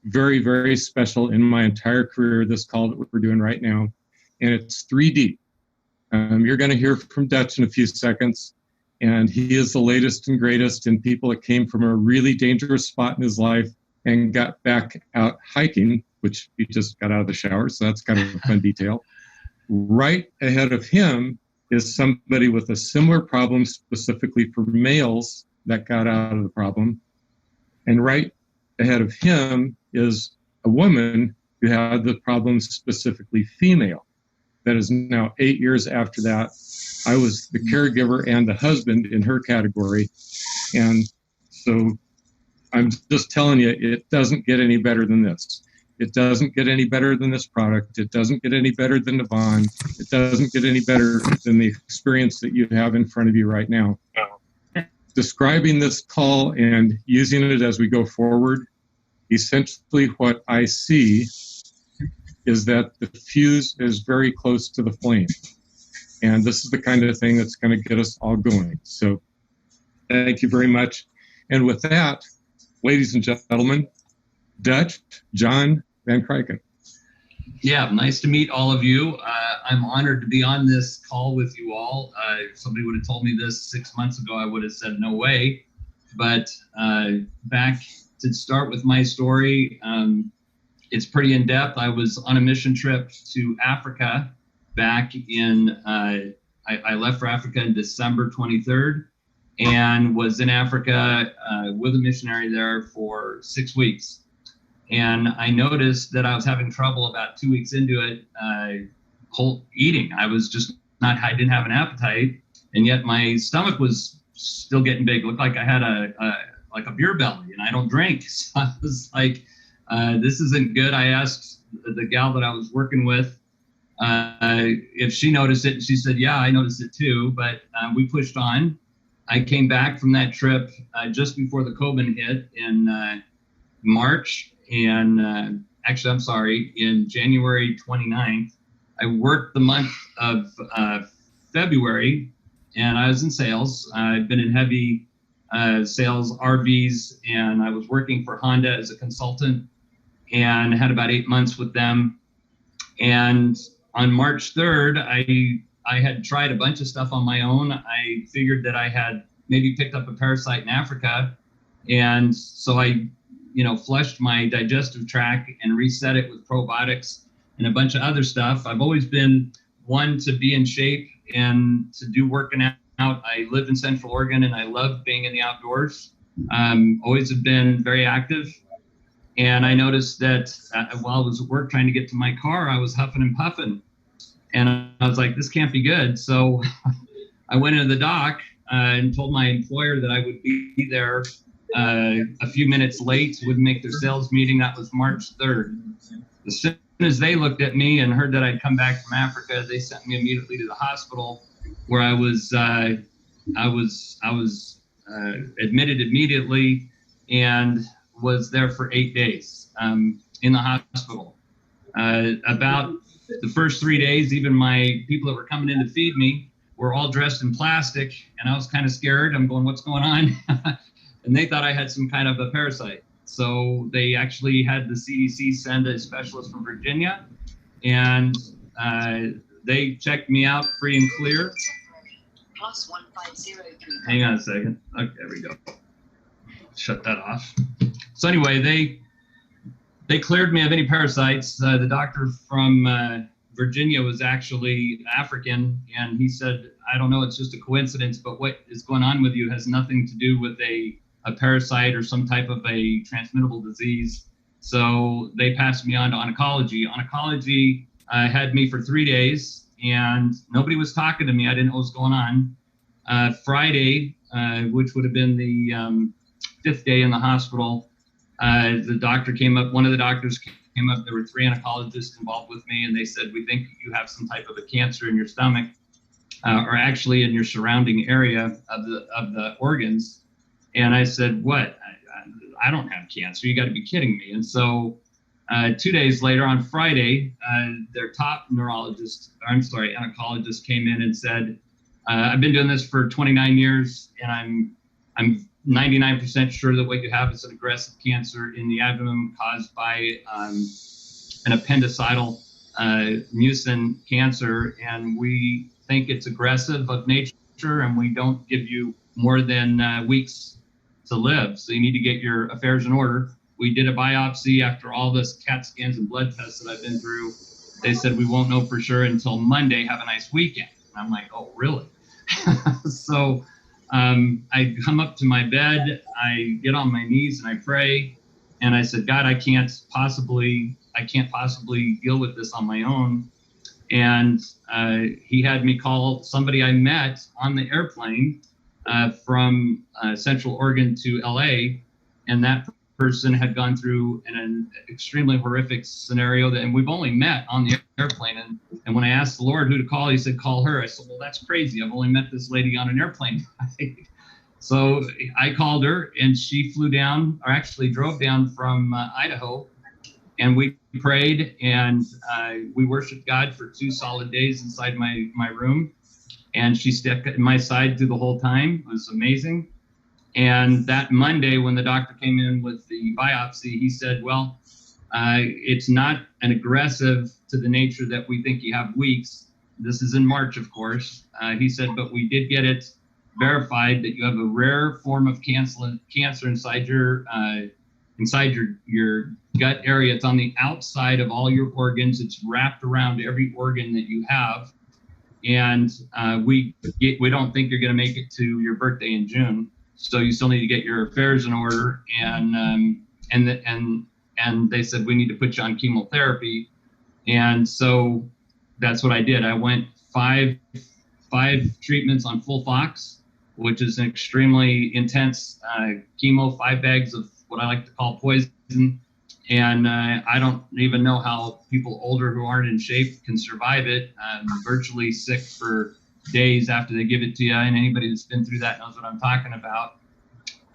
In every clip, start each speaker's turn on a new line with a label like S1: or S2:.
S1: very, very special in my entire career, this call that we're doing right now. And it's 3D. You're going to hear from Dutch in a few seconds. And he is the latest and greatest in people that came from a really dangerous spot in his life and got back out hiking, which he just got out of the shower. So that's kind of a fun detail. Right ahead of him is somebody with a similar problem, specifically for males that got out of the problem. And right ahead of him is a woman who had the problem, specifically female. That is now 8 years after that. I was the caregiver and the husband in her category. And so I'm just telling you, it doesn't get any better than this. It doesn't get any better than this product. It doesn't get any better than Navon. It doesn't get any better than the experience that you have in front of you right now. Describing this call and using it as we go forward, essentially what I see is that the fuse is very close to the flame. And this is the kind of thing that's going to get us all going. So thank you very much. And with that, ladies and gentlemen, Dutch John Van Krijken.
S2: Yeah, nice to meet all of you. I'm honored to be on this call with you all. If somebody would have told me this 6 months ago, I would have said no way. But back to start with my story, it's pretty in-depth. I was on a mission trip to Africa back in, I left for Africa in December 23rd and was in Africa with a missionary there for 6 weeks. And I noticed that I was having trouble about 2 weeks into it, whole eating. I was just I didn't have an appetite, and yet my stomach was still getting big. It looked like I had a beer belly, and I don't drink. So I was like, this isn't good. I asked the gal that I was working with if she noticed it, and she said, yeah, I noticed it too, but we pushed on. I came back from that trip just before the COVID hit in March, and actually, I'm sorry, in January 29th. I worked the month of February, and I was in sales. I've been in heavy sales, RVs, and I was working for Honda as a consultant and had about 8 months with them. And on March 3rd, I had tried a bunch of stuff on my own. I figured that I had maybe picked up a parasite in Africa. And so I, flushed my digestive tract and reset it with probiotics and a bunch of other stuff. I've always been one to be in shape and to do working out. I live in Central Oregon and I love being in the outdoors. Always have been very active. And I noticed that while I was at work trying to get to my car, I was huffing and puffing. And I was like, this can't be good. So I went into the dock and told my employer that I would be there a few minutes late, wouldn't make their sales meeting. That was March 3rd. As soon as they looked at me and heard that I'd come back from Africa, they sent me immediately to the hospital, where I was admitted immediately and was there for 8 days in the hospital. About the first 3 days, even my people that were coming in to feed me were all dressed in plastic, and I was kind of scared. I'm going, what's going on? And they thought I had some kind of a parasite. So they actually had the CDC send a specialist from Virginia, and they checked me out free and clear. +1503. Hang on a second. Okay, there we go. Shut that off. So anyway, they cleared me of any parasites. The doctor from Virginia was actually African, and he said, I don't know, it's just a coincidence, but what is going on with you has nothing to do with a parasite or some type of a transmittable disease. So they passed me on to oncology. Oncology had me for 3 days, and nobody was talking to me. I didn't know what was going on. Friday, which would have been the 5th day in the hospital, the doctor came up, one of the doctors came up, there were 3 oncologists involved with me, and they said, we think you have some type of a cancer in your stomach, or actually in your surrounding area of the organs. And I said, what? I don't have cancer. You got to be kidding me. And so 2 days later, on Friday, their top oncologist came in and said, I've been doing this for 29 years, and I'm 99% sure that what you have is an aggressive cancer in the abdomen caused by an appendicidal mucin cancer, and we think it's aggressive of nature, and we don't give you more than weeks to live. So you need to get your affairs in order. We did a biopsy after all this CAT scans and blood tests that I've been through. They said we won't know for sure until Monday. Have a nice weekend. And I'm like, oh, really? So I come up to my bed, I get on my knees and I pray. And I said, God, I can't possibly deal with this on my own. And he had me call somebody I met on the airplane from Central Oregon to LA. And that person had gone through an extremely horrific scenario and we've only met on the airplane. And when I asked the Lord who to call, he said, call her. I said, well, that's crazy. I've only met this lady on an airplane. So I called her and she flew down, or actually drove down from Idaho, and we prayed and we worshiped God for 2 solid days inside my room. And she stuck at my side through the whole time. It was amazing. And that Monday, when the doctor came in with the biopsy, he said, well, it's not an aggressive to the nature that we think you have weeks. This is in March, of course. He said, but we did get it verified that you have a rare form of cancer inside your gut area. It's on the outside of all your organs. It's wrapped around every organ that you have. And we don't think you're going to make it to your birthday in June. So you still need to get your affairs in order, and they said we need to put you on chemotherapy, and so that's what I did. I went five treatments on full Fox, which is an extremely intense chemo, 5 bags of what I like to call poison, and I don't even know how people older who aren't in shape can survive it. I'm virtually sick for days after they give it to you, and anybody that's been through that knows what I'm talking about.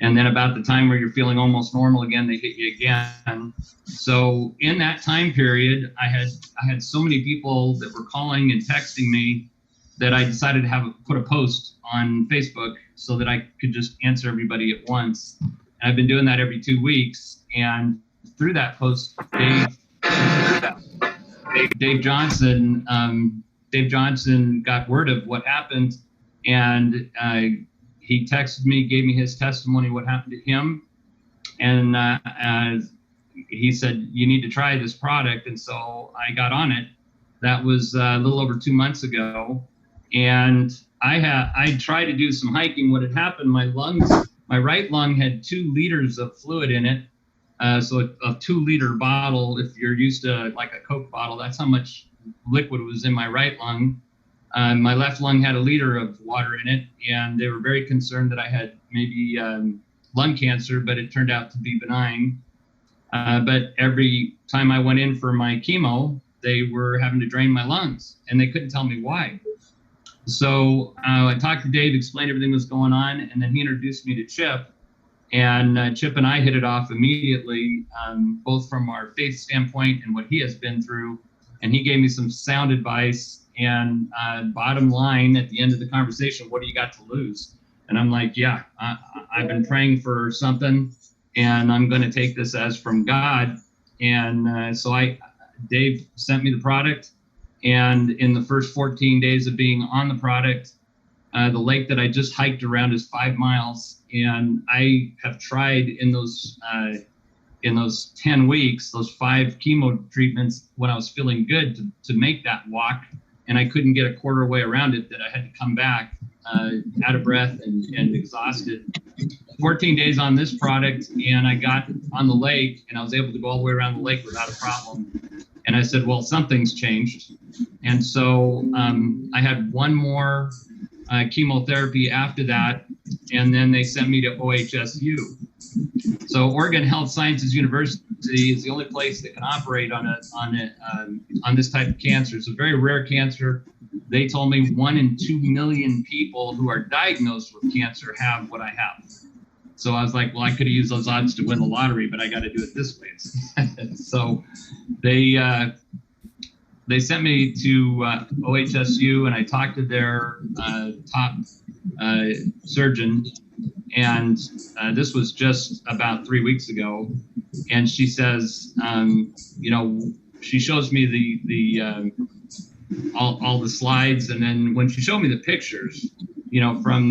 S2: And then about the time where you're feeling almost normal again, they hit you again. So in that time period, I had so many people that were calling and texting me that I decided to put a post on Facebook so that I could just answer everybody at once. And I've been doing that every 2 weeks. And through that post, Dave Johnson got word of what happened, and he texted me, gave me his testimony, what happened to him, and he said, you need to try this product. And so I got on it. That was a little over 2 months ago, and I tried to do some hiking. What had happened, my right lung had 2 liters of fluid in it. So a 2-liter bottle, if you're used to like a Coke bottle, that's how much liquid was in my right lung. My left lung had 1 liter of water in it, and they were very concerned that I had maybe lung cancer, but it turned out to be benign. But every time I went in for my chemo, they were having to drain my lungs, and they couldn't tell me why. So I talked to Dave, explained everything that was going on, and then he introduced me to Chip. And Chip and I hit it off immediately, both from our faith standpoint and what he has been through. And he gave me some sound advice. And bottom line, at the end of the conversation, what do you got to lose? And I'm like, yeah, I've been praying for something, and I'm going to take this as from God. And so Dave sent me the product. And in the first 14 days of being on the product, the lake that I just hiked around is 5 miles. And I have tried in those 10 weeks, those 5 chemo treatments, when I was feeling good to make that walk, and I couldn't get a quarter way around it, that I had to come back out of breath and exhausted. 14 days on this product, and I got on the lake, and I was able to go all the way around the lake without a problem. And I said, well, something's changed. And so I had one more chemotherapy after that, and then they sent me to OHSU. So Oregon Health Sciences University is the only place that can operate on this type of cancer. It's a very rare cancer. They told me 1 in 2 million people who are diagnosed with cancer have what I have. So I was like, well, I could have used those odds to win the lottery, but I got to do it this way. So they sent me to OHSU, and I talked to their top surgeon, And this was just about 3 weeks ago. And she says, she shows me all the slides, and then when she showed me the pictures, from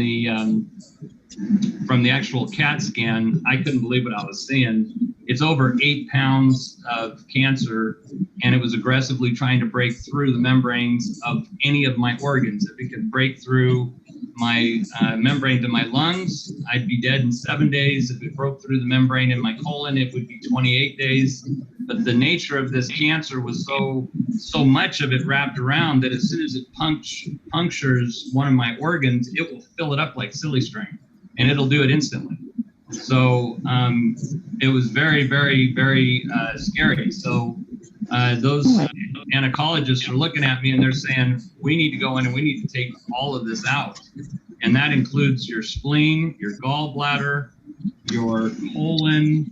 S2: the actual CAT scan, I couldn't believe what I was seeing. It's over 8 pounds of cancer, and it was aggressively trying to break through the membranes of any of my organs. If it could break through my membrane to my lungs, I'd be dead in 7 days. If it broke through the membrane in my colon, it would be 28 days. But the nature of this cancer was so much of it wrapped around that as soon as it punctures one of my organs, it will fill it up like silly string, and it'll do it instantly. So it was very, very, very scary. So those gynecologists are looking at me and they're saying, we need to go in and we need to take all of this out. And that includes your spleen, your gallbladder, your colon,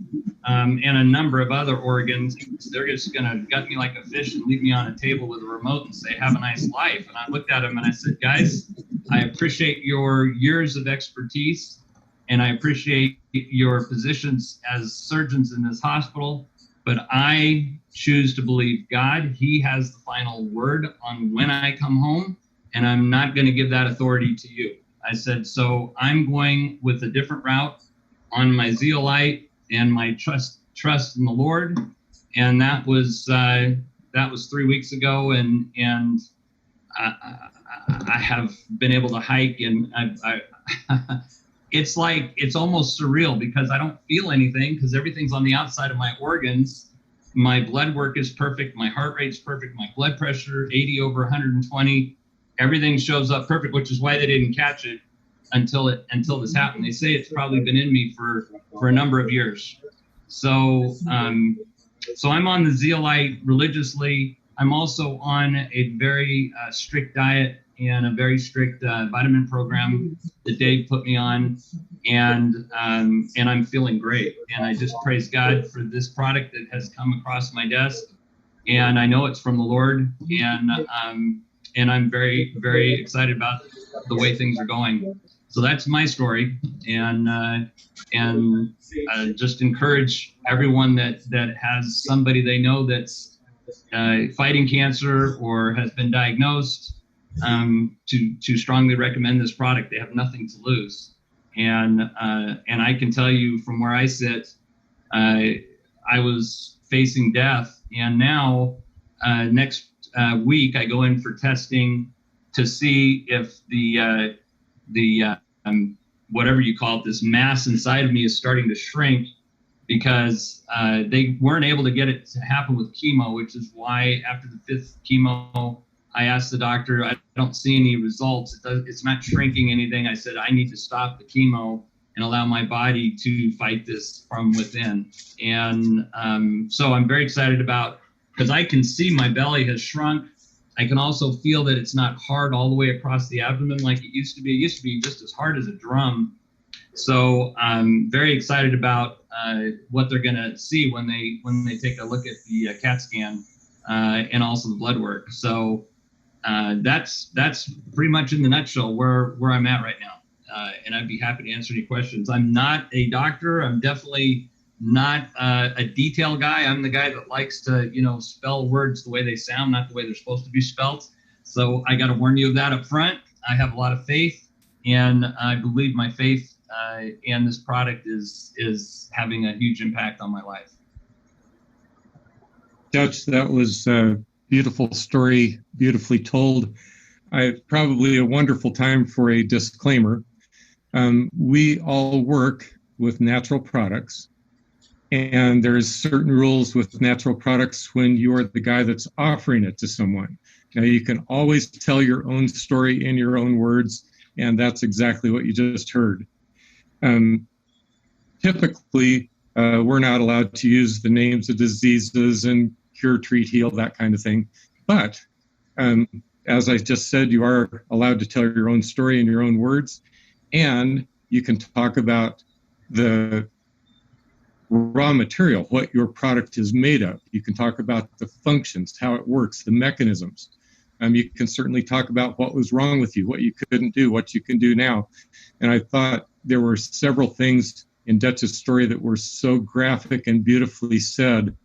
S2: and a number of other organs. They're just going to gut me like a fish and leave me on a table with a remote and say, have a nice life. And I looked at them and I said, guys, I appreciate your years of expertise, and I appreciate your positions as surgeons in this hospital, but I choose to believe God. He has the final word on when I come home, and I'm not going to give that authority to you. I said, so I'm going with a different route on my Zeolite and my trust in the Lord. And that was 3 weeks ago, and I have been able to hike, and it's almost surreal because I don't feel anything because everything's on the outside of my organs. My blood work is perfect. My heart rate's perfect. My blood pressure, 80 over 120. Everything shows up perfect, which is why they didn't catch it until this happened. They say it's probably been in me for a number of years. So I'm on the Zeolite religiously. I'm also on a very strict diet and a very strict vitamin program that Dave put me on, and I'm feeling great. And I just praise God for this product that has come across my desk, and I know it's from the Lord, and I'm very, very excited about the way things are going. So that's my story, and just encourage everyone that has somebody they know that's fighting cancer or has been diagnosed, to strongly recommend this product. They have nothing to lose, and I can tell you from where I sit, I was facing death, and now next week I go in for testing to see if the whatever you call it, this mass inside of me is starting to shrink, because they weren't able to get it to happen with chemo, which is why after the 5th chemo, I asked the doctor, I don't see any results. It's not shrinking anything. I said, I need to stop the chemo and allow my body to fight this from within. And so I'm very excited about, because I can see my belly has shrunk. I can also feel that it's not hard all the way across the abdomen like it used to be. It used to be just as hard as a drum. So I'm very excited about what they're going to see when they take a look at the CAT scan and also the blood work. So that's pretty much in the nutshell where I'm at right now. And I'd be happy to answer any questions. I'm not a doctor. I'm definitely not a detail guy. I'm the guy that likes to, spell words the way they sound, not the way they're supposed to be spelled. So I got to warn you of that up front. I have a lot of faith, and I believe my faith and this product is having a huge impact on my life.
S1: Dutch, that was a beautiful story, beautifully told. Probably a wonderful time for a disclaimer. We all work with natural products, and there's certain rules with natural products when you are the guy that's offering it to someone. Now, you can always tell your own story in your own words, and that's exactly what you just heard. Typically, we're not allowed to use the names of diseases and cure, treat, heal, that kind of thing. But as I just said, you are allowed to tell your own story in your own words, and you can talk about the raw material, what your product is made of. You can talk about the functions, how it works, the mechanisms. You can certainly talk about what was wrong with you, what you couldn't do, what you can do now. And I thought there were several things in Dutch's story that were so graphic and beautifully said.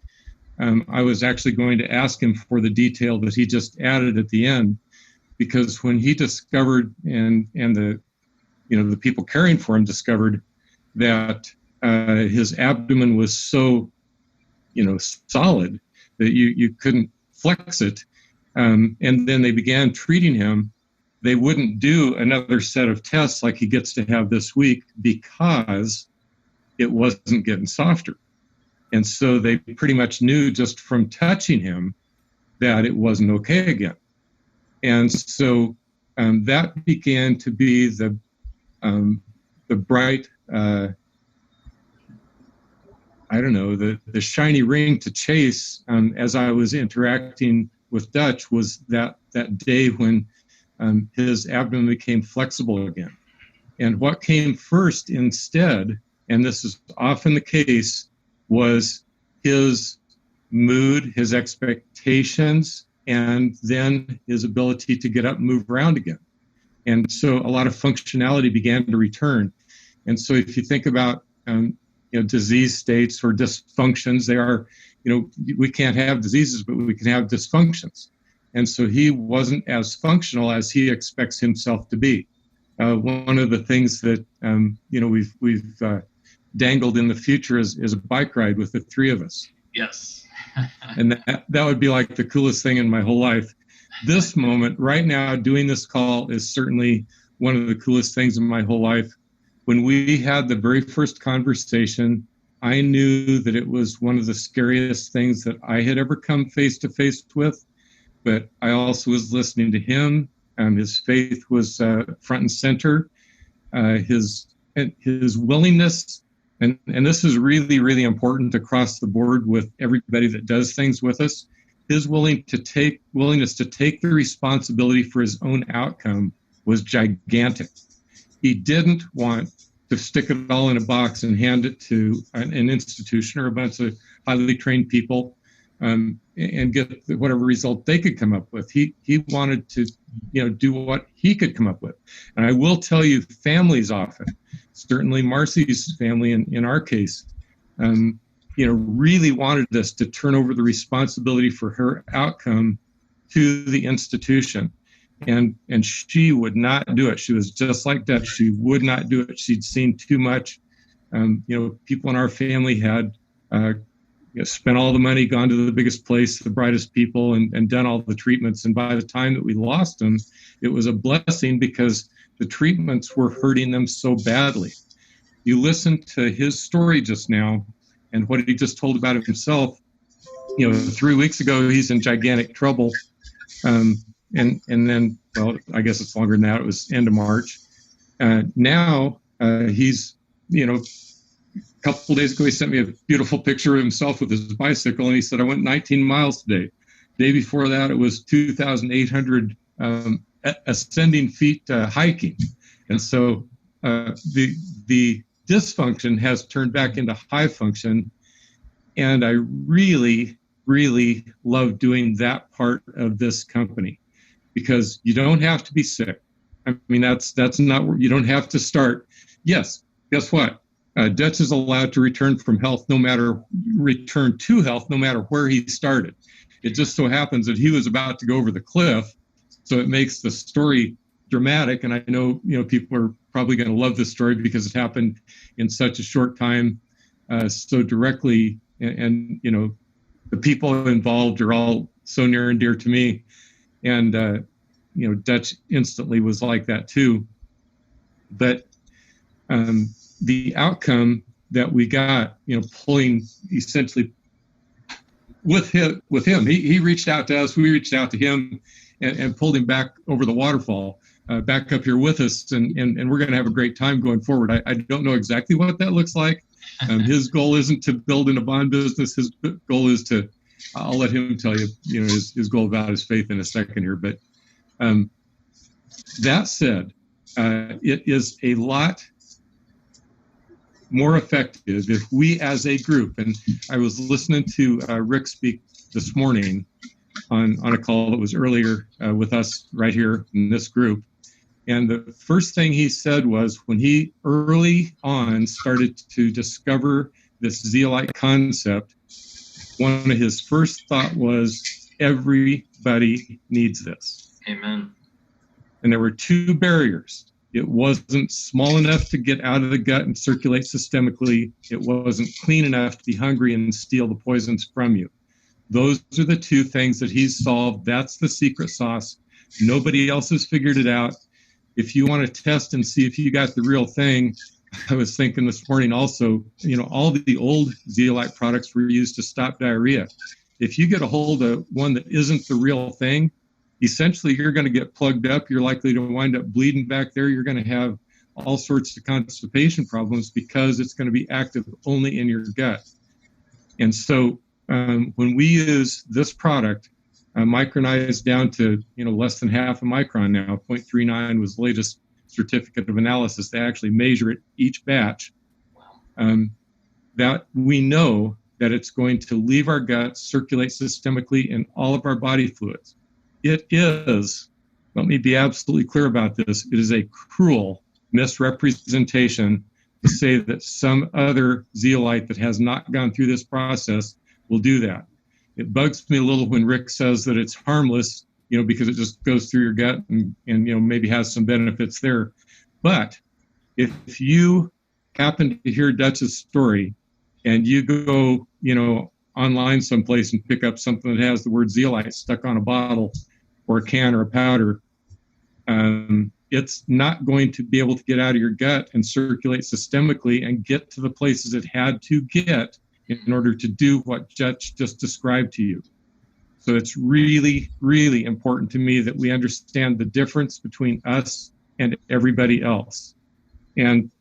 S1: I was actually going to ask him for the detail that he just added at the end, because when he discovered, and the people caring for him discovered that his abdomen was so solid that you couldn't flex it, and then they began treating him, they wouldn't do another set of tests like he gets to have this week because it wasn't getting softer. And so they pretty much knew just from touching him that it wasn't okay again. And so that began to be the bright, the shiny ring to chase as I was interacting with Dutch, was that day when his abdomen became flexible again. And what came first instead, and this is often the case, was his mood, his expectations, and then his ability to get up and move around again. And so a lot of functionality began to return. And so if you think about disease states or dysfunctions, they are, we can't have diseases, but we can have dysfunctions. And so he wasn't as functional as he expects himself to be. One of the things that we've dangled in the future is a bike ride with the three of us.
S2: Yes.
S1: And that would be like the coolest thing in my whole life. This moment right now, doing this call, is certainly one of the coolest things in my whole life. When we had the very first conversation, I knew that it was one of the scariest things that I had ever come face to face with. But I also was listening to him. His faith was front and center. His willingness, and this is really, really important across the board with everybody that does things with us. His willingness to take the responsibility for his own outcome was gigantic. He didn't want to stick it all in a box and hand it to an institution or a bunch of highly trained people and get whatever result they could come up with. He wanted to, do what he could come up with. And I will tell you, families often, certainly Marcy's family in our case, really wanted us to turn over the responsibility for her outcome to the institution. And she would not do it. She was just like that. She would not do it. She'd seen too much. People in our family had spent all the money, gone to the biggest place, the brightest people, and done all the treatments. And by the time that we lost them, it was a blessing because the treatments were hurting them so badly. You listen to his story just now and what he just told about himself. 3 weeks ago, he's in gigantic trouble. And then, well, I guess it's longer than that. It was end of March. Now he's, a couple of days ago, he sent me a beautiful picture of himself with his bicycle, and he said, I went 19 miles today. The day before that, it was 2,800 ascending feet hiking. And so the dysfunction has turned back into high function. And I really, really love doing that part of this company, because you don't have to be sick. I mean, that's not where you don't have to start. Yes, guess what? Dutch is allowed to return to health no matter where he started. It just so happens that he was about to go over the cliff, so it makes the story dramatic. And I know people are probably going to love this story because it happened in such a short time, so directly, and the people involved are all so near and dear to me. And, Dutch instantly was like that too. But the outcome that we got, pulling essentially with him, he reached out to us, we reached out to him and pulled him back over the waterfall, back up here with us. And we're going to have a great time going forward. I don't know exactly what that looks like. His goal isn't to build in a bond business. His goal is to, I'll let him tell you, his goal about his faith in a second here. But that said, it is a lot more effective if we as a group, and I was listening to Rick speak this morning, on a call that was earlier with us right here in this group. And the first thing he said was, when he early on started to discover this zeolite concept, one of his first thought was, everybody needs this.
S2: Amen.
S1: And there were two barriers. It wasn't small enough to get out of the gut and circulate systemically. It wasn't clean enough to be hungry and steal the poisons from you. Those are the two things that he's solved. That's the secret sauce. Nobody else has figured it out. If you want to test and see if you got the real thing, I was thinking this morning also, all the old zeolite products were used to stop diarrhea. If you get a hold of one that isn't the real thing, essentially you're going to get plugged up. You're likely to wind up bleeding back there. You're going to have all sorts of constipation problems because it's going to be active only in your gut. And so when we use this product, micronized down to less than half a micron now, 0.39 was the latest certificate of analysis. They actually measure it each batch. That we know that it's going to leave our gut, circulate systemically in all of our body fluids. It is, let me be absolutely clear about this, it is a cruel misrepresentation to say that some other zeolite that has not gone through this process will do that. It bugs me a little when Rick says that it's harmless, because it just goes through your gut and maybe has some benefits there. But if you happen to hear Dutch's story and you go, online someplace and pick up something that has the word zeolite stuck on a bottle or a can or a powder, it's not going to be able to get out of your gut and circulate systemically and get to the places it had to get in order to do what Dutch just described to you. So it's really, really important to me that we understand the difference between us and everybody else. And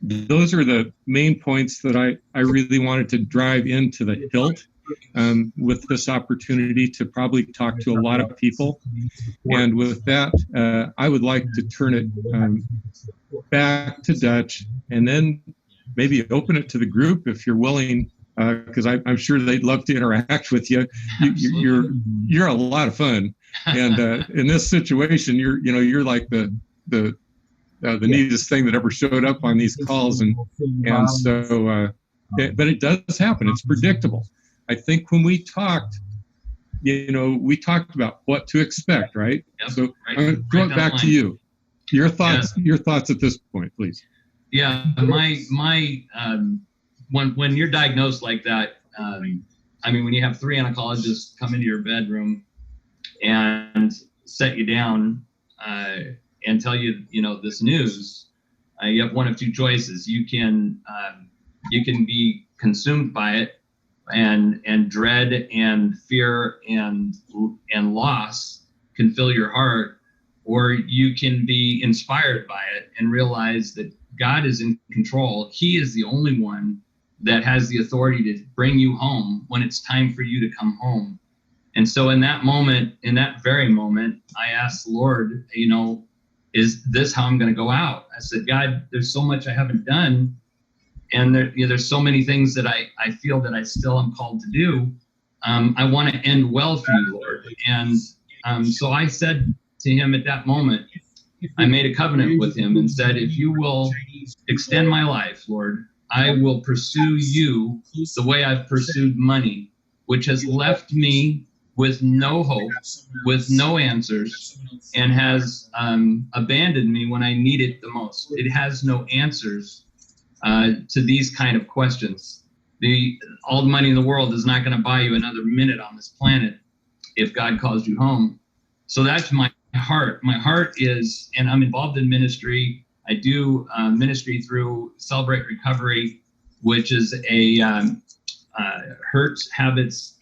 S1: those are the main points that I really wanted to drive into the hilt with this opportunity to probably talk to a lot of people. And with that, I would like to turn it back to Dutch and then maybe open it to the group if you're willing, because I'm sure they'd love to interact with you. You're a lot of fun, and in this situation, you're like the neatest thing that ever showed up on these calls, and so, but it does happen. It's predictable. I think when we talked, we talked about what to expect, right?
S2: Yep,
S1: so
S2: right,
S1: I'm going to throw it back to you. Your thoughts at this point, please.
S2: Yeah, when you're diagnosed like that, when you have 3 oncologists come into your bedroom and set you down and tell you, this news, you have one of two choices. You can be consumed by it, and dread and fear and loss can fill your heart, or you can be inspired by it and realize that God is in control. He is the only one that has the authority to bring you home when it's time for you to come home. And so in that very moment, I asked the Lord, is this how I'm going to go out? I said, God, there's so much I haven't done. And there's so many things that I feel that I still am called to do. I want to end well for you, Lord. And so I said to him at that moment, I made a covenant with him and said, if you will extend my life, Lord, I will pursue you the way I've pursued money, which has left me with no hope, with no answers, and has abandoned me when I need it the most. It has no answers to these kind of questions. All the money in the world is not going to buy you another minute on this planet if God calls you home. So that's my heart. My heart is, and I'm involved in ministry. I do ministry through Celebrate Recovery, which is a hurts, habits,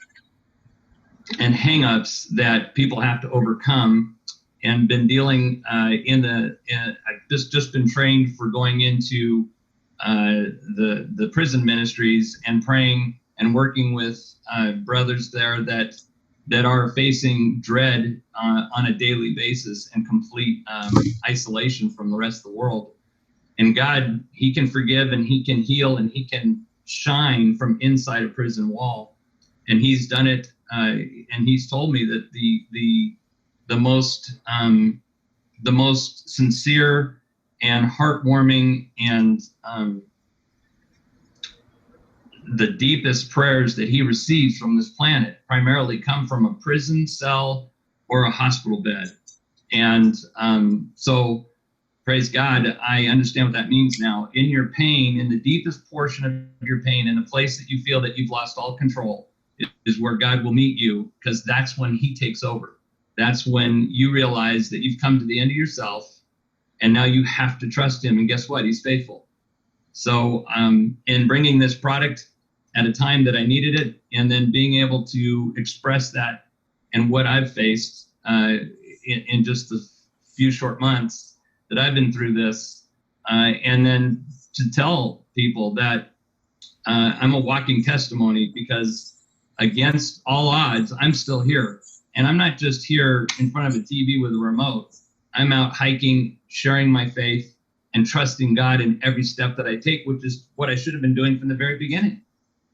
S2: and hang-ups that people have to overcome, and been dealing I've just been trained for going into the prison ministries and praying and working with brothers there that are facing dread on a daily basis and complete isolation from the rest of the world. And God, he can forgive and he can heal and he can shine from inside a prison wall. And he's done it and he's told me that the most sincere and heartwarming and the deepest prayers that he receives from this planet primarily come from a prison cell or a hospital bed. And so praise God, I understand what that means now. In your pain, in the deepest portion of your pain, in the place that you feel that you've lost all control, is where God will meet you, because that's when he takes over. That's when you realize that you've come to the end of yourself, and now you have to trust him. And guess what? He's faithful. So in bringing this product at a time that I needed it, and then being able to express that and what I've faced in just the few short months that I've been through this, and then to tell people that I'm a walking testimony, because against all odds, I'm still here. And I'm not just here in front of a TV with a remote. I'm out hiking, sharing my faith, and trusting God in every step that I take, which is what I should have been doing from the very beginning.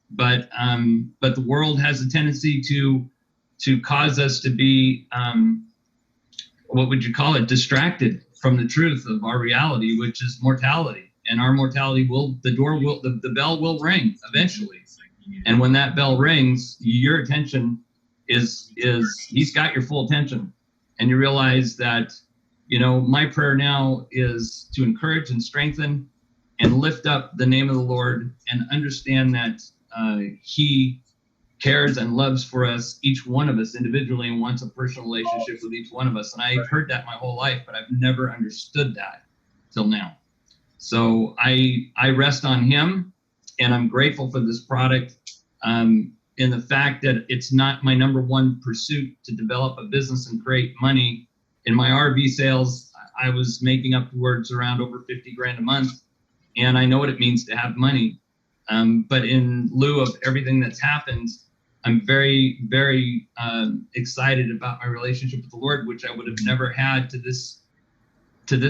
S2: But the world has a tendency to cause us to be, what would you call it, distracted from the truth of our reality, which is mortality. And our mortality the bell will ring eventually. And when that bell rings, your attention he's got your full attention. And you realize that, my prayer now is to encourage and strengthen and lift up the name of the Lord, and understand that he cares and loves for us, each one of us individually, and wants a personal relationship with each one of us. And I've heard that my whole life, but I've never understood that till now. So I rest on him, and I'm grateful for this product, in the fact that it's not my number one pursuit to develop a business and create money. In my RV sales, I was making upwards around over 50 grand a month, and I know what it means to have money. But in lieu of everything that's happened, I'm very, very excited about my relationship with the Lord, which I would have never had to this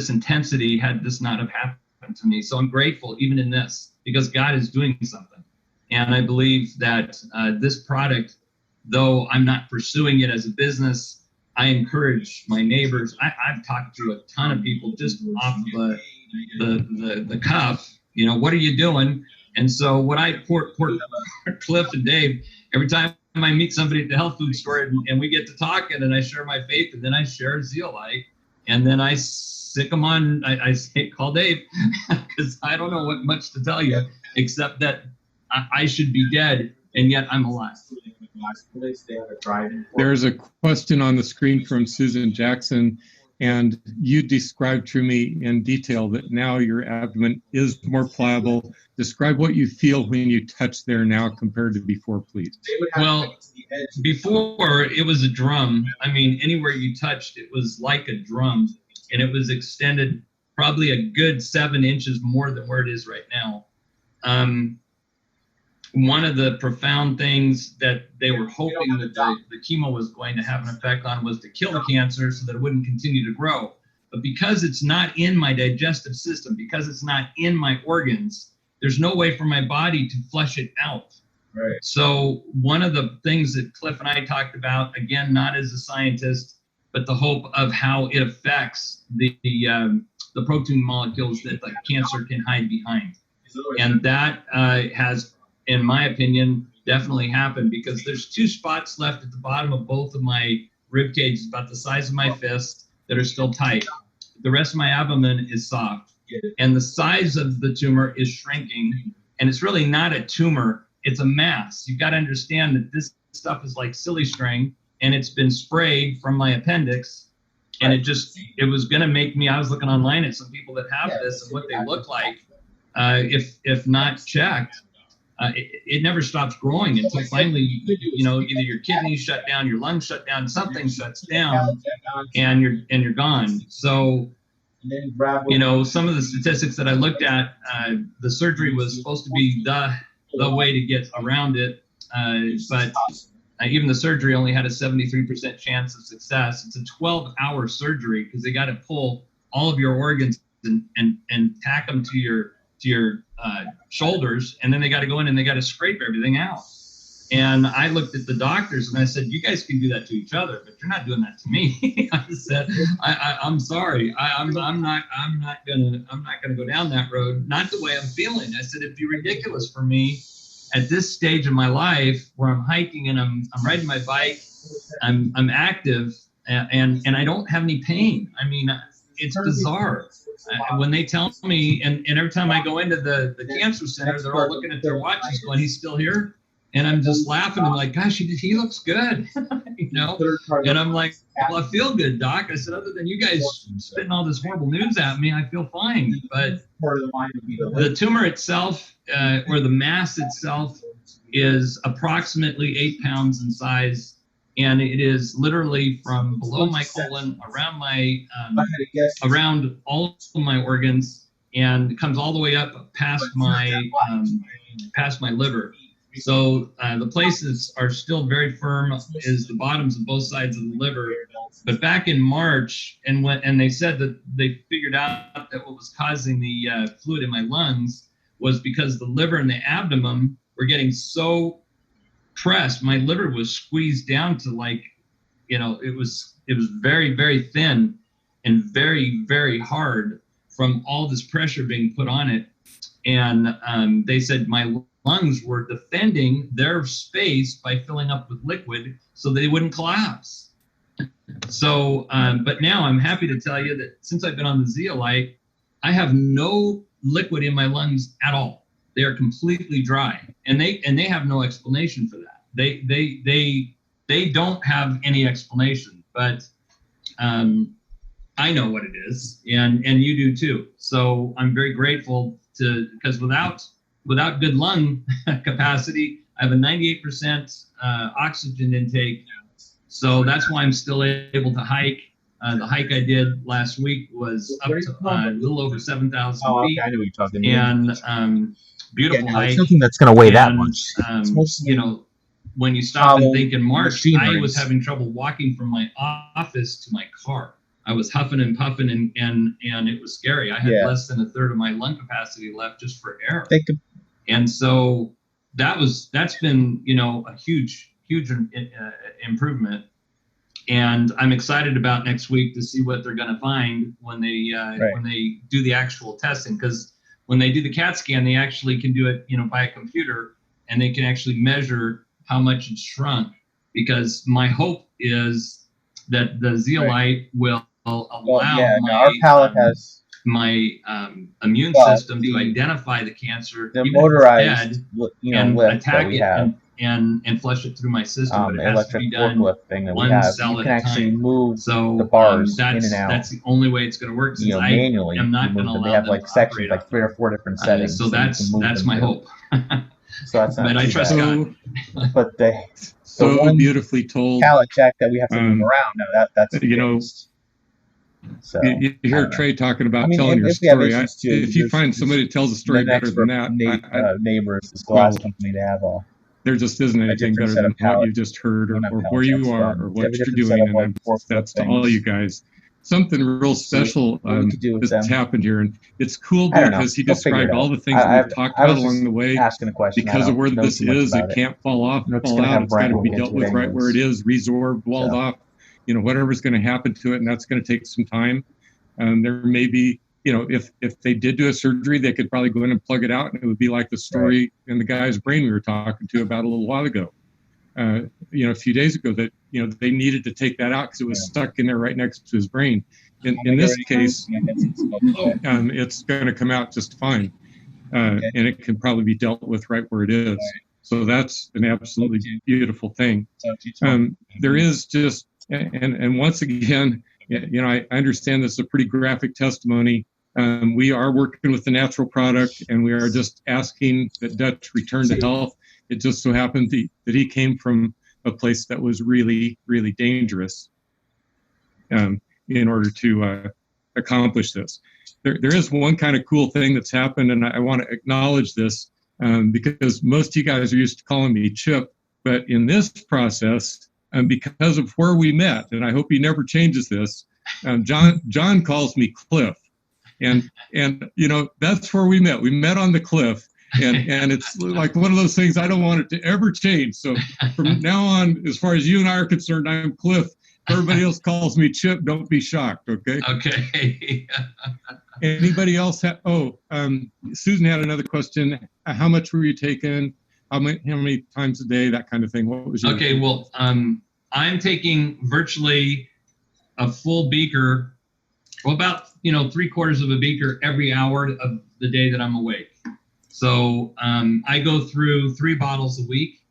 S2: intensity had this not have happened to me. So I'm grateful even in this, because God is doing something. And I believe that this product, though I'm not pursuing it as a business, I encourage my neighbors. I've talked to a ton of people just off the cuff. What are you doing? And so what I poor Cliff and Dave, every time I meet somebody at the health food store and we get to talking, and I share my faith, and then I share Zeolite, and then I sick them on. I say, call Dave, because I don't know what much to tell you, except that I should be dead, and yet I'm alive.
S1: There's a question on the screen from Susan Jackson, and you described to me in detail that now your abdomen is more pliable. Describe what you feel when you touch there now compared to before, please.
S2: Well, before it was a drum. I mean, anywhere you touched, it was like a drum, and it was extended probably a good 7 inches more than where it is right now. One of the profound things that they were hoping that the chemo was going to have an effect on was to kill the cancer so that it wouldn't continue to grow. But because it's not in my digestive system, because it's not in my organs, there's no way for my body to flush it out. Right. So one of the things that Cliff and I talked about, again, not as a scientist, but the hope of how it affects the protein molecules that the cancer can hide behind. And that has, in my opinion, definitely happened, because there's 2 spots left at the bottom of both of my rib cages, about the size of my fist, that are still tight. The rest of my abdomen is soft, and the size of the tumor is shrinking, and it's really not a tumor, it's a mass. You've got to understand that this stuff is like silly string, and it's been sprayed from my appendix, and it was going to make me, I was looking online at some people that have this and what they look like, if not checked. It never stops growing until finally, either your kidneys shut down, your lungs shut down, something shuts down, and you're gone. So, some of the statistics that I looked at, the surgery was supposed to be the way to get around it, but even the surgery only had a 73% chance of success. It's a 12-hour surgery, because they got to pull all of your organs and tack them to your shoulders, and then they got to go in and they got to scrape everything out. And I looked at the doctors and I said, "You guys can do that to each other, but you're not doing that to me." I said, "I'm sorry. I'm not gonna go down that road. Not the way I'm feeling." I said, "It'd be ridiculous for me at this stage of my life where I'm hiking and I'm riding my bike, I'm active, and I don't have any pain. I mean, it's bizarre." When they tell me, and every time I go into the cancer center, they're all looking at their watches going, "He's still here?" And I'm just laughing. I'm like, "Gosh, he looks good," you know? And I'm like, "Well, I feel good, Doc." I said, "Other than you guys spitting all this horrible news at me, I feel fine." But the tumor itself, or the mass itself, is approximately 8 pounds in size. And it is literally from below my colon, around around all of my organs, and it comes all the way up past my liver. So the places are still very firm, is the bottoms of both sides of the liver. But back in March, and they said that they figured out that what was causing the fluid in my lungs was because the liver and the abdomen were getting so pressed. My liver was squeezed down to, like, it was very, very thin and very, very hard from all this pressure being put on it. And they said my lungs were defending their space by filling up with liquid so they wouldn't collapse. So, but now I'm happy to tell you that since I've been on the Zeolite, I have no liquid in my lungs at all. They are completely dry, and they have no explanation for that. They don't have any explanation, but I know what it is, and you do too. So I'm very grateful because without good lung capacity, I have a 98% oxygen intake. So that's why I'm still able to hike. The hike I did last week was up to a little over 7,000 feet.
S3: I know what you're talking
S2: about. And beautiful hike.
S3: Something that's going to weigh that much.
S2: When you stop and think, in March, I was having trouble walking from my office to my car. I was huffing and puffing, and it was scary. I had less than a third of my lung capacity left just for air. And so that's been, a huge improvement. And I'm excited about next week to see what they're going to find when they do the actual testing. Because when they do the CAT scan, they actually can do it, by a computer, and they can actually measure how much it's shrunk. Because my hope is that the Zeolite will allow
S3: our palate has
S2: my immune system to identify the cancer,
S3: the
S2: even
S3: motorized,
S2: and attack it and flush it through my system. But it has to be done
S3: thing that
S2: one cell at a time.
S3: Move
S2: so
S3: the bars
S2: that's,
S3: in and out.
S2: That's the only way it's going to work. Since
S3: manually,
S2: I'm not going to allow
S3: they have
S2: them
S3: like
S2: to
S3: sections,
S2: operate
S3: like 3 or 4 different settings.
S2: So that's my hope.
S3: So that's not
S2: but I trust God.
S3: But the
S1: so beautifully told
S3: palate check that we have to move around. No, that's
S1: So you hear Trey talking about telling your story. If you find somebody that tells a story better than that,
S3: neighbors, this glass company to have
S1: there just isn't anything better than what you just heard, or where you are, or what you're doing, and that's to all you guys. Something real special has happened here, and it's cool because he described all the things that we've talked about along the way. Because of where this is, it can't fall out. It's got to be dealt with right where it is, resorbed, walled off. Whatever's going to happen to it, and that's going to take some time. There may be, if they did do a surgery, they could probably go in and plug it out, and it would be like the story in the guy's brain we were talking to about a little while ago. A few days ago, that they needed to take that out because it was stuck in there right next to his brain. In this case, it's going to come out just fine, and it can probably be dealt with right where it is. So that's an absolutely beautiful thing. There is just, and once again, I understand this is a pretty graphic testimony. We are working with the natural product, and we are just asking that Dutch return to health. It just so happened that he came from a place that was really, really dangerous in order to accomplish this. There is one kind of cool thing that's happened, and I want to acknowledge this because most of you guys are used to calling me Chip, but in this process, because of where we met, and I hope he never changes this, John calls me Cliff. And that's where we met. We met on the cliff. and it's like one of those things, I don't want it to ever change. So from now on, as far as you and I are concerned, I'm Cliff. If everybody else calls me Chip, don't be shocked, okay?
S2: Okay.
S1: Anybody else Susan had another question. How much were you taking? How many times a day? That kind of thing. What was your
S2: Okay, well, I'm taking virtually a full beaker, well, about 3/4 of a beaker every hour of the day that I'm awake. So I go through 3 bottles a week,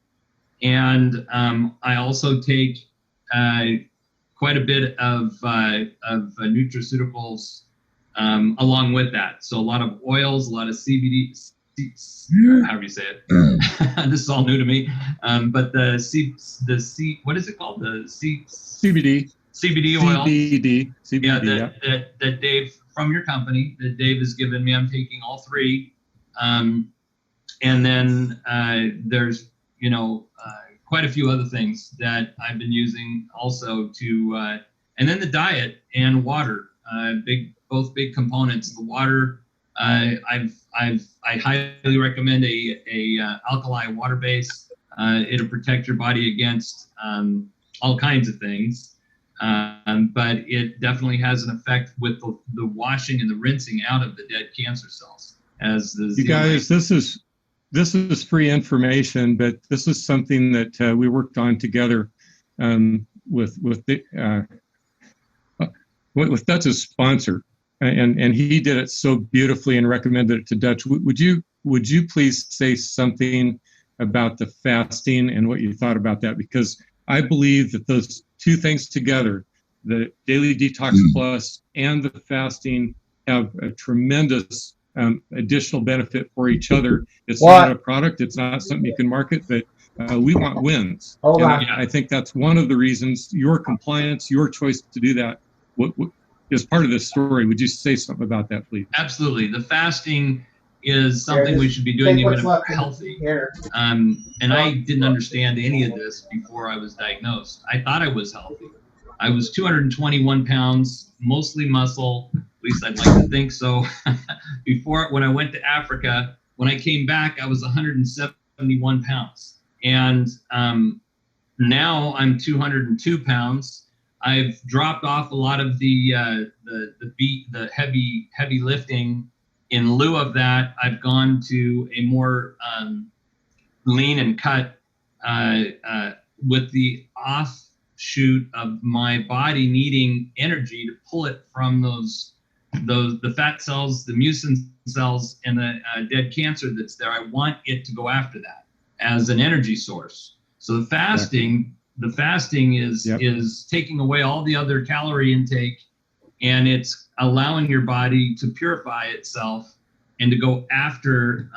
S2: and I also take quite a bit of nutraceuticals along with that. So a lot of oils, a lot of CBD, however you say it. This is all new to me. But what is it called?
S1: CBD.
S2: CBD oil.
S1: CBD.
S2: Yeah, that Dave from your company, that Dave has given me. I'm taking all 3. And then there's, quite a few other things that I've been using also to, and then the diet and water, both big components. The water, I highly recommend a alkali water base. It'll protect your body against all kinds of things. But it definitely has an effect with the washing and the rinsing out of the dead cancer cells. You
S1: guys, this is free information, but this is something that we worked on together with Dutch's sponsor, and he did it so beautifully and recommended it to Dutch. Would you please say something about the fasting and what you thought about that? Because I believe that those 2 things together, the Daily Detox Plus and the fasting, have a tremendous additional benefit for each other. It's not a product, it's not something you can market, but we want wins. I think that's one of the reasons your compliance, your choice to do that, what is part of this story. Would you say something about that, please?
S2: Absolutely. The fasting is something we should be doing even if we're healthy. And I didn't understand any of this before I was diagnosed. I thought I was healthy. I was 221 pounds, mostly muscle. At least I'd like to think so. When I went to Africa, when I came back, I was 171 pounds. And now I'm 202 pounds. I've dropped off a lot of the heavy lifting. In lieu of that, I've gone to a more lean and cut with the offshoot of my body needing energy to pull it from the fat cells, the mucin cells, and the dead cancer that's there. I want it to go after that as an energy source. So the fasting is taking away all the other calorie intake, and it's allowing your body to purify itself and to go after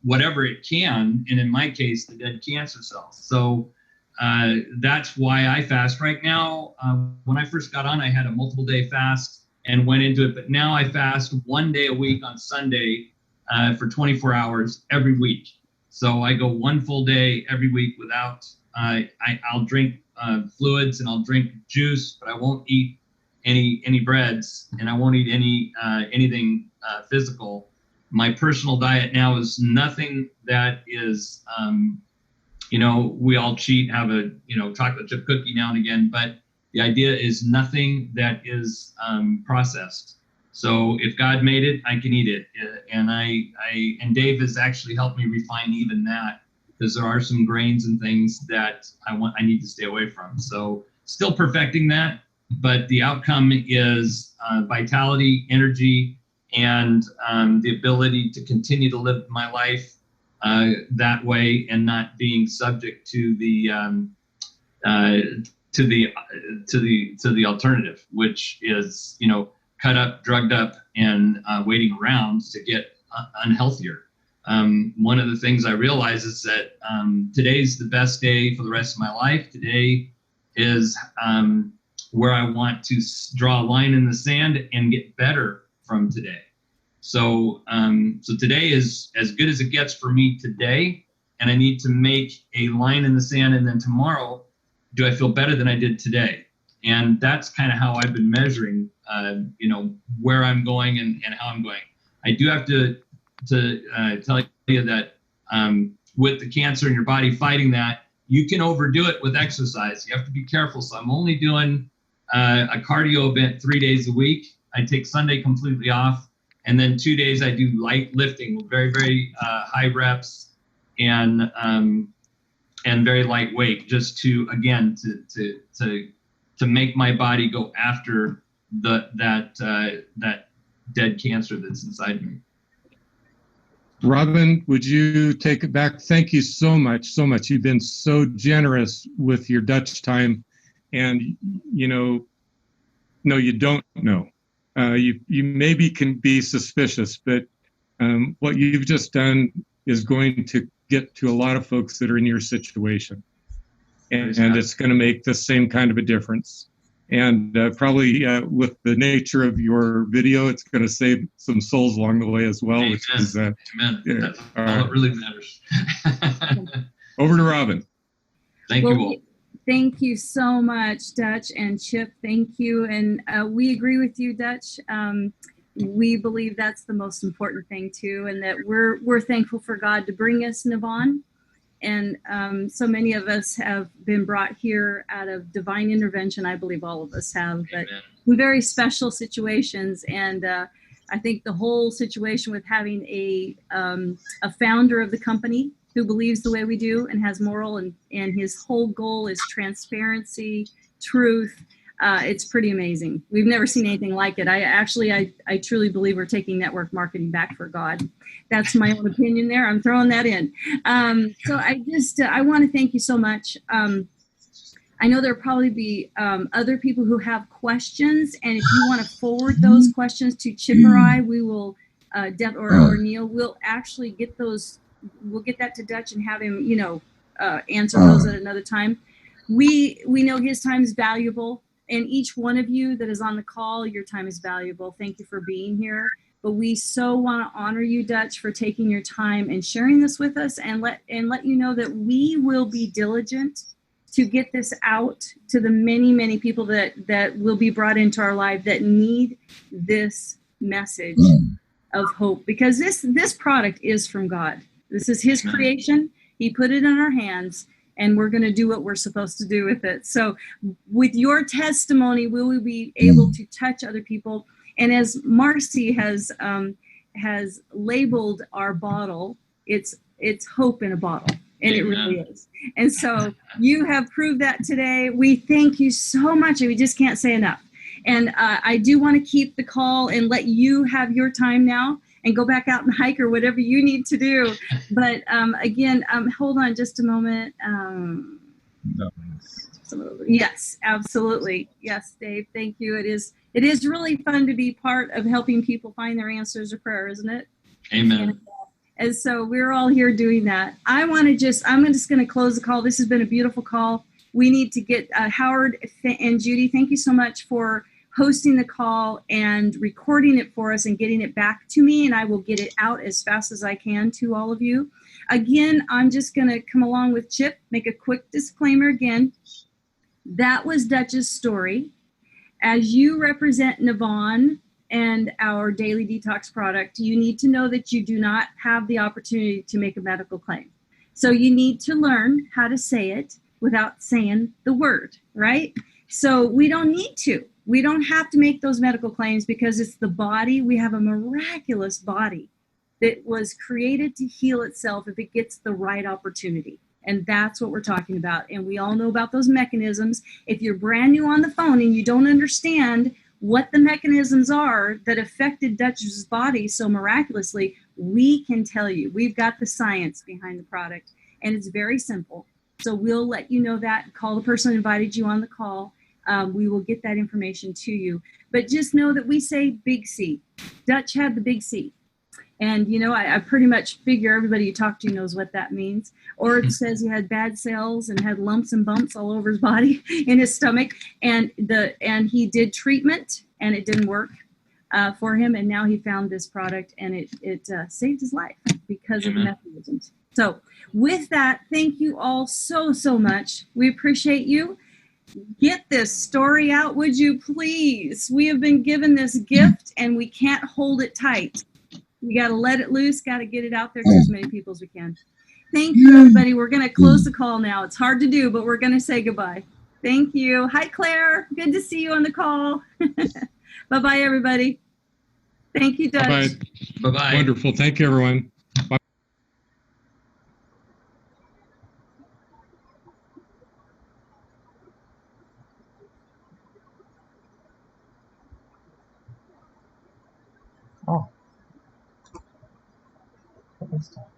S2: whatever it can, and in my case, the dead cancer cells. So that's why I fast right now. When I first got on, I had a multiple day fast and went into it, but now I fast 1 day a week on Sunday for 24 hours every week. So I go 1 full day every week without, I'll drink fluids and I'll drink juice, but I won't eat any breads, and I won't eat anything physical. My personal diet now is nothing that is, we all cheat, have a, chocolate chip cookie now and again, but the idea is nothing that is processed. So if God made it, I can eat it. And Dave has actually helped me refine even that, because there are some grains and things that I need to stay away from. So still perfecting that, but the outcome is vitality, energy, and the ability to continue to live my life that way, and not being subject to the alternative, which is cut up, drugged up, and waiting around to get unhealthier. One of the things I realize is that today's the best day for the rest of my life. Today is where I want to draw a line in the sand and get better from today. So today is as good as it gets for me today, and I need to make a line in the sand, and then tomorrow, do I feel better than I did today? And that's kind of how I've been measuring, where I'm going and how I'm going. I do have to tell you that with the cancer in your body fighting that, you can overdo it with exercise. You have to be careful. So I'm only doing a cardio event 3 days a week. I take Sunday completely off. And then 2 days I do light lifting, very, very high reps and very lightweight, just to, again, to make my body go after that dead cancer that's inside me.
S1: Robin, would you take it back? Thank you so much, so much. You've been so generous with your Dutch time, and no, you don't know. You maybe can be suspicious, but what you've just done is going to get to a lot of folks that are in your situation, and it's going to make the same kind of a difference. And probably with the nature of your video, it's going to save some souls along the way as well.
S2: Amen.
S1: Which is
S2: Amen. That's all that really matters.
S1: Over to Robin.
S2: Thank you all.
S4: Thank you so much, Dutch and Chip. Thank you. And we agree with you, Dutch. We believe that's the most important thing too, and that we're thankful for God to bring us Navon. And so many of us have been brought here out of divine intervention. I believe all of us have, but in very special situations. And I think the whole situation with having a founder of the company who believes the way we do and has moral, and his whole goal is transparency, truth. It's pretty amazing. We've never seen anything like it. I truly believe we're taking network marketing back for God. That's my own opinion there. I'm throwing that in. So I want to thank you so much. I know there'll probably be other people who have questions, and if you want to forward those questions to Chip or I, we will, or Neil, we'll actually get those. We'll get that to Dutch and have him, answer those at another time. We know his time is valuable. And each one of you that is on the call, your time is valuable. Thank you for being here. But we so want to honor you, Dutch, for taking your time and sharing this with us, and let you know that we will be diligent to get this out to the many, many people that will be brought into our life that need this message of hope. Because this product is from God. This is his creation. He put it in our hands, and we're going to do what we're supposed to do with it. So with your testimony, we will be able to touch other people. And as Marcy has labeled our bottle, it's hope in a bottle. And it really is. And so you have proved that today. We thank you so much. And we just can't say enough. And I do want to keep the call and let you have your time now and go back out and hike or whatever you need to do. But again, hold on just a moment. Yes, absolutely. Yes, Dave, thank you. It is really fun to be part of helping people find their answers of prayer, isn't it?
S2: Amen.
S4: And so we're all here doing that. I'm just going to close the call. This has been a beautiful call. We need to get Howard and Judy, thank you so much for hosting the call and recording it for us and getting it back to me, and I will get it out as fast as I can to all of you. Again, I'm just going to come along with Chip, make a quick disclaimer again. That was Dutch's story. As you represent Navon and our Daily Detox product, you need to know that you do not have the opportunity to make a medical claim. So you need to learn how to say it without saying the word, right? So we don't need to. We don't have to make those medical claims because it's the body. We have a miraculous body that was created to heal itself if it gets the right opportunity. And that's what we're talking about. And we all know about those mechanisms. If you're brand new on the phone and you don't understand what the mechanisms are that affected Dutch's body so miraculously, we can tell you. We've got the science behind the product, and it's very simple. So we'll let you know that. Call the person who invited you on the call. We will get that information to you. But just know that we say big C. Dutch had the big C. And, I pretty much figure everybody you talk to knows what that means. Or it says he had bad cells and had lumps and bumps all over his body, in his stomach. And he did treatment, and it didn't work for him. And now he found this product, and it saved his life because of the mechanisms. So with that, thank you all so, so much. We appreciate you. Get this story out, would you please? We have been given this gift, and we can't hold it tight. You got to let it loose, got to get it out there to as many people as we can. Thank you, everybody. We're going to close the call now. It's hard to do, but we're going to say goodbye. Thank you. Hi, Claire. Good to see you on the call. Bye-bye, everybody. Thank you, Dutch.
S1: Bye-bye.
S2: Bye-bye.
S1: Wonderful. Thank you, everyone. Bye.
S3: Oh. What is that?